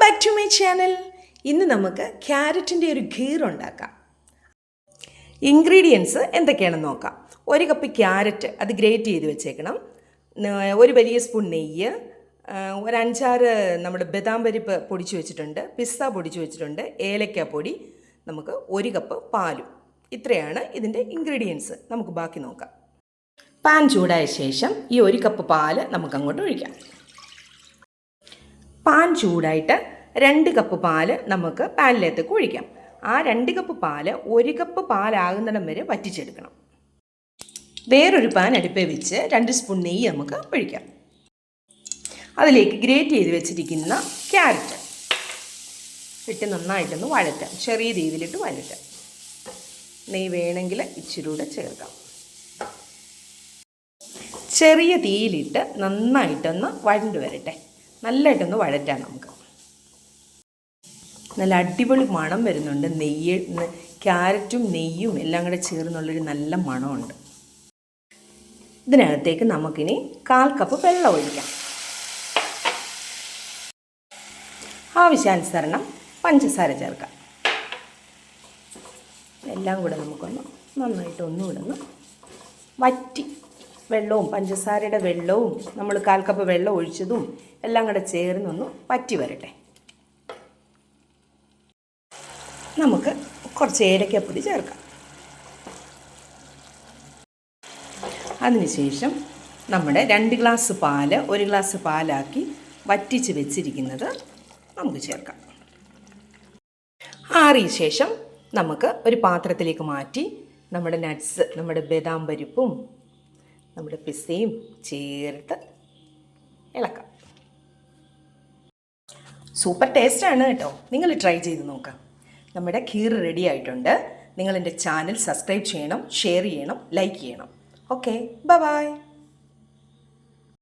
Back to my channel. ഇന്ന് നമുക്ക് ക്യാരറ്റിൻ്റെ ഒരു ഖീർ ഉണ്ടാക്കാം. ഇൻഗ്രീഡിയൻസ് എന്തൊക്കെയാണെന്ന് നോക്കാം. 1 കപ്പ് ക്യാരറ്റ്, അത് ഗ്രേറ്റ് ചെയ്ത് വെച്ചേക്കണം. 1 വലിയ സ്പൂൺ നെയ്യ്, ഒരു 5-6 നമ്മുടെ ബദാം പരിപ്പ് പൊടിച്ച് വെച്ചിട്ടുണ്ട്, പിസ്ത പൊടിച്ച് വെച്ചിട്ടുണ്ട്, ഏലക്ക പൊടി, നമുക്ക് 1 കപ്പ് പാലും. ഇത്രയാണ് ഇതിൻ്റെ ഇൻഗ്രീഡിയൻസ്. നമുക്ക് ബാക്കി നോക്കാം. പാൻ ചൂടായ ശേഷം ഈ 1 കപ്പ് പാല് നമുക്കങ്ങോട്ട് ഒഴിക്കാം. പാൻ ചൂടായിട്ട് 2 കപ്പ് പാല് നമുക്ക് പാനിലേക്ക് ഒഴിക്കാം. ആ 2 കപ്പ് പാല് 1 കപ്പ് പാലാകുന്നിടം വരെ വറ്റിച്ചെടുക്കണം. വേറൊരു പാൻ അടുപ്പിൽ വെച്ച് 2 സ്പൂൺ നെയ്യ് നമുക്ക് ഒഴിക്കാം. അതിലേക്ക് ഗ്രേറ്റ് ചെയ്ത് വെച്ചിരിക്കുന്ന ക്യാരറ്റ് ഇട്ട് നന്നായിട്ടൊന്ന് വഴറ്റാം. ചെറിയ രീതിയിലിട്ട് വഴറ്റാം. നെയ്യ് വേണമെങ്കിൽ ഇച്ചിരി കൂടെ ചേർക്കാം. ചെറിയ തീയിലിട്ട് നന്നായിട്ടൊന്ന് വഴണ്ട് വരട്ടെ. നല്ലതായിട്ടൊന്ന് വഴറ്റാം. നമുക്ക് നല്ല അടിപൊളി മണം വരുന്നുണ്ട്. ക്യാരറ്റും നെയ്യും എല്ലാം കൂടെ ചേർന്നുള്ളൊരു നല്ല മണമുണ്ട്. ഇതിനകത്തേക്ക് നമുക്കിനി 1/4 കപ്പ് വെള്ളം ഒഴിക്കാം. ആവശ്യാനുസരണം പഞ്ചസാര ചേർക്കാം. എല്ലാം കൂടെ നമുക്കൊന്ന് നന്നായിട്ട് ഒന്നുകൂടെ ഒന്ന് വറ്റി, വെള്ളവും പഞ്ചസാരയുടെ വെള്ളവും നമ്മൾ 1/4 കപ്പ് വെള്ളം ഒഴിച്ചതും എല്ലാം കൂടെ ചേർന്നൊന്ന് വറ്റി വരട്ടെ. നമുക്ക് കുറച്ച് ഏലക്കപ്പൊടി ചേർക്കാം. അതിനുശേഷം നമ്മുടെ 2 ഗ്ലാസ് പാല് 1 ഗ്ലാസ് പാലാക്കി വറ്റിച്ച് വെച്ചിരിക്കുന്നത് നമുക്ക് ചേർക്കാം. ആറിയ ശേഷം നമുക്ക് ഒരു പാത്രത്തിലേക്ക് മാറ്റി നമ്മുടെ നട്ട്സ്, നമ്മുടെ ബദാം പരിപ്പും നമ്മുടെ പിസ്തയും ചേർത്ത് ഇളക്കാം. സൂപ്പർ ടേസ്റ്റാണ് കേട്ടോ. നിങ്ങൾ ട്രൈ ചെയ്ത് നോക്കാം. നമ്മുടെ ഖീർ റെഡി ആയിട്ടുണ്ട്. നിങ്ങൾ എൻ്റെ ചാനൽ സബ്സ്ക്രൈബ് ചെയ്യണം, ഷെയർ ചെയ്യണം, ലൈക്ക് ചെയ്യണം. Okay, by.